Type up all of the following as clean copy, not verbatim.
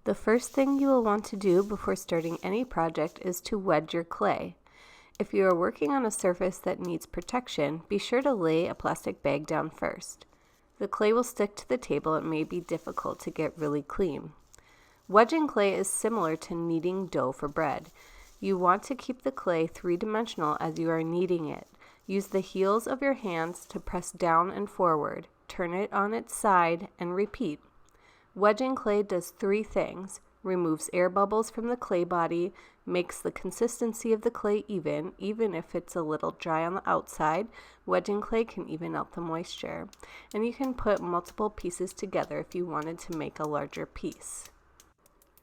The first thing you will want to do before starting any project is to wedge your clay. If you are working on a surface that needs protection, be sure to lay a plastic bag down first. The clay will stick to the table and may be difficult to get really clean. Wedging clay is similar to kneading dough for bread. You want to keep the clay three-dimensional as you are kneading it. Use the heels of your hands to press down and forward, turn it on its side, and repeat. Wedging clay does three things: removes air bubbles from the clay body, makes the consistency of the clay even if it's a little dry on the outside. Wedging clay can even out the moisture. And you can put multiple pieces together if you wanted to make a larger piece.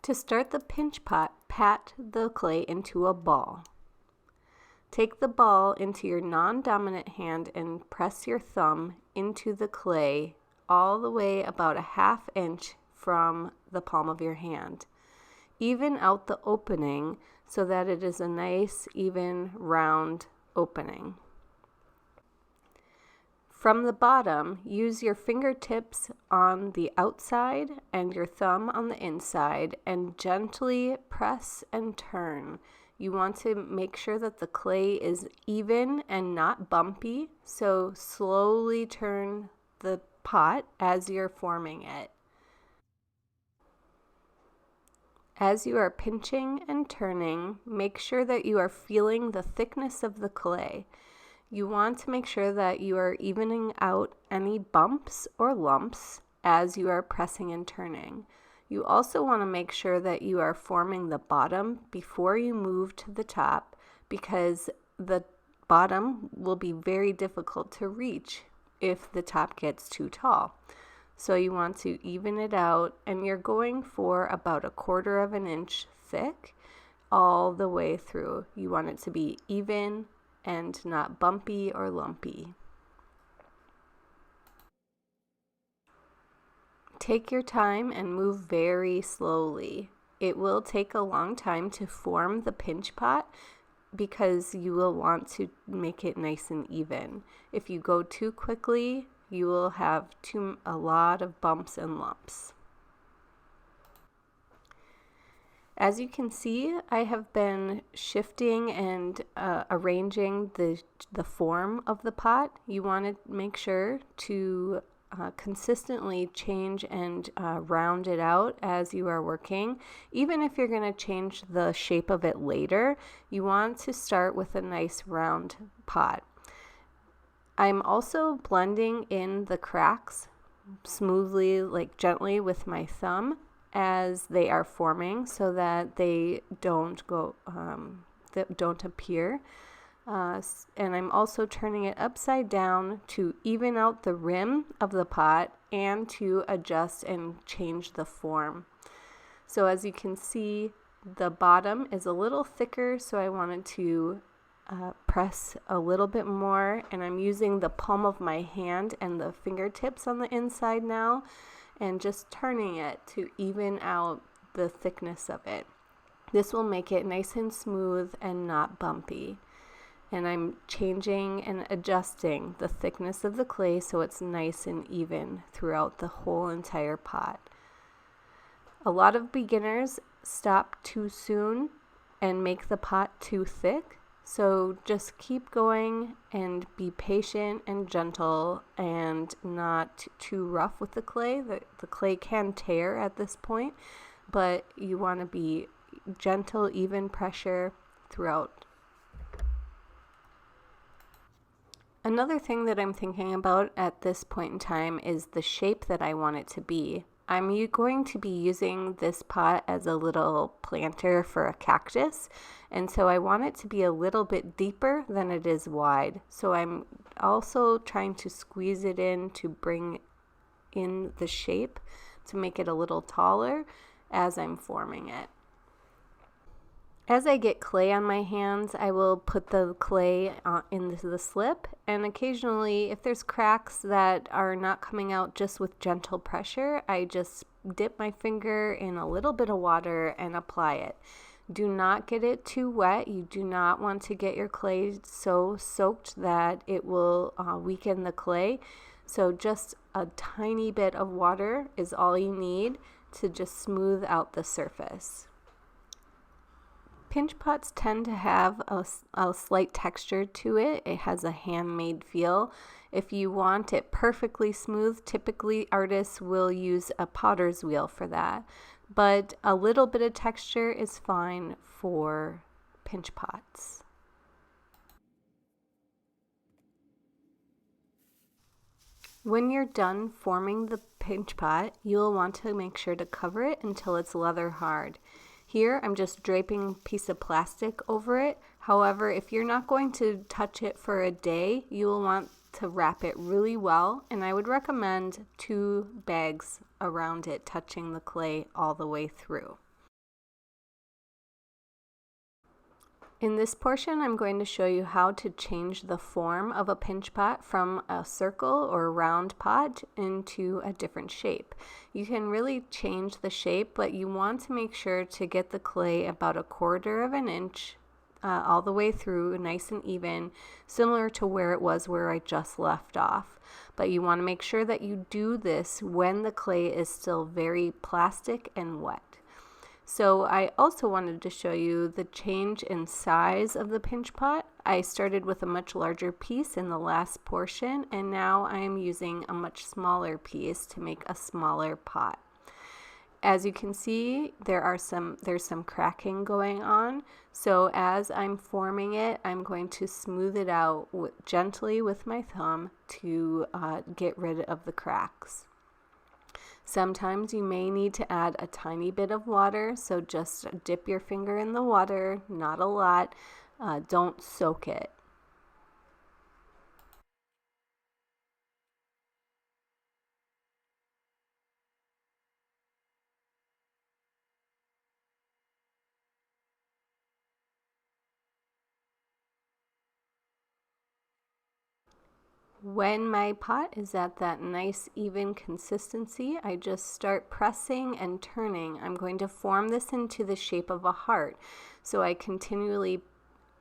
To start the pinch pot, pat the clay into a ball. Take the ball into your non-dominant hand and press your thumb into the clay all the way about a half inch from the palm of your hand. Even out the opening so that it is a nice, even, round opening. From the bottom, use your fingertips on the outside and your thumb on the inside and gently press and turn. You want to make sure that the clay is even and not bumpy, so slowly turn the pot as you're forming it. As you are pinching and turning, make sure that you are feeling the thickness of the clay. You want to make sure that you are evening out any bumps or lumps as you are pressing and turning. You also want to make sure that you are forming the bottom before you move to the top, because the bottom will be very difficult to reach if the top gets too tall. So you want to even it out, and you're going for about 1/4 of an inch thick all the way through. You want it to be even and not bumpy or lumpy. Take your time and move very slowly. It will take a long time to form the pinch pot because you will want to make it nice and even. If you go too quickly, you will have a lot of bumps and lumps. As you can see, I have been shifting and arranging the form of the pot. You want to make sure to consistently change and round it out as you are working. Even if you're going to change the shape of it later, you want to start with a nice round pot. I'm also blending in the cracks smoothly, like gently with my thumb as they are forming so that they don't appear. And I'm also turning it upside down to even out the rim of the pot and to adjust and change the form. So as you can see, the bottom is a little thicker, so I wanted to press a little bit more, and I'm using the palm of my hand and the fingertips on the inside now and just turning it to even out the thickness of it. This will make it nice and smooth and not bumpy. And I'm changing and adjusting the thickness of the clay so it's nice and even throughout the whole entire pot. A lot of beginners stop too soon and make the pot too thick. So just keep going and be patient and gentle and not too rough with the clay. The clay can tear at this point, but you want to be gentle, even pressure throughout. Another thing that I'm thinking about at this point in time is the shape that I want it to be. I'm going to be using this pot as a little planter for a cactus, and so I want it to be a little bit deeper than it is wide. So I'm also trying to squeeze it in to bring in the shape to make it a little taller as I'm forming it. As I get clay on my hands, I will put the clay into the slip, and occasionally if there's cracks that are not coming out just with gentle pressure, I just dip my finger in a little bit of water and apply it. Do not get it too wet. You do not want to get your clay so soaked that it will weaken the clay. So just a tiny bit of water is all you need to just smooth out the surface. Pinch pots tend to have a slight texture to it. It has a handmade feel. If you want it perfectly smooth, typically artists will use a potter's wheel for that. But a little bit of texture is fine for pinch pots. When you're done forming the pinch pot, you'll want to make sure to cover it until it's leather hard. Here, I'm just draping a piece of plastic over it. However, if you're not going to touch it for a day, you will want to wrap it really well, and I would recommend 2 bags around it, touching the clay all the way through. In this portion, I'm going to show you how to change the form of a pinch pot from a circle or round pot into a different shape. You can really change the shape, but you want to make sure to get the clay about 1/4 of an inch all the way through, nice and even, similar to where it was where I just left off. But you want to make sure that you do this when the clay is still very plastic and wet. So I also wanted to show you the change in size of the pinch pot. I started with a much larger piece in the last portion, and now I am using a much smaller piece to make a smaller pot. As you can see, there's some cracking going on. So as I'm forming it, I'm going to smooth it out gently with my thumb to get rid of the cracks. Sometimes you may need to add a tiny bit of water, so just dip your finger in the water, not a lot. Don't soak it. When my pot is at that nice even consistency, I just start pressing and turning. I'm going to form this into the shape of a heart. So I continually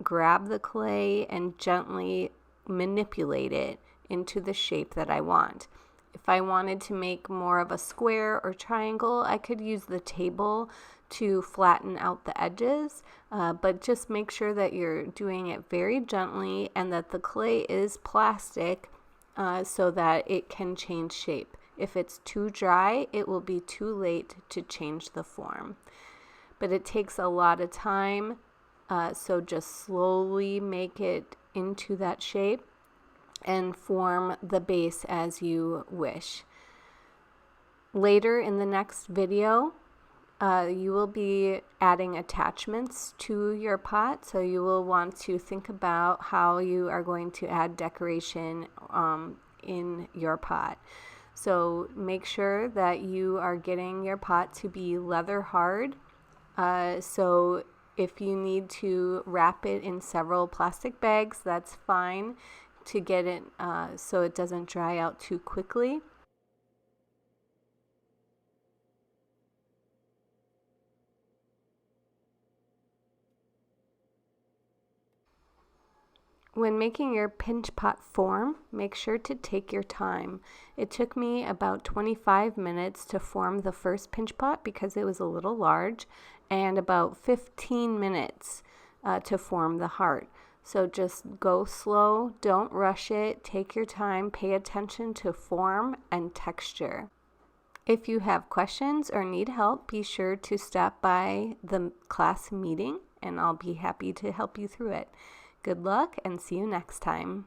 grab the clay and gently manipulate it into the shape that I want. If I wanted to make more of a square or triangle, I could use the table to flatten out the edges, but just make sure that you're doing it very gently and that the clay is plastic so that it can change shape. If it's too dry, it will be too late to change the form. But it takes a lot of time, so just slowly make it into that shape and form the base as you wish. Later in the next video, you will be adding attachments to your pot, so you will want to think about how you are going to add decoration in your pot. So make sure that you are getting your pot to be leather hard. So if you need to wrap it in several plastic bags, that's fine to get it so it doesn't dry out too quickly. When making your pinch pot form, make sure to take your time. It took me about 25 minutes to form the first pinch pot because it was a little large, and about 15 minutes to form the heart. So just go slow, don't rush it, take your time, pay attention to form and texture. If you have questions or need help, be sure to stop by the class meeting and I'll be happy to help you through it. Good luck and see you next time.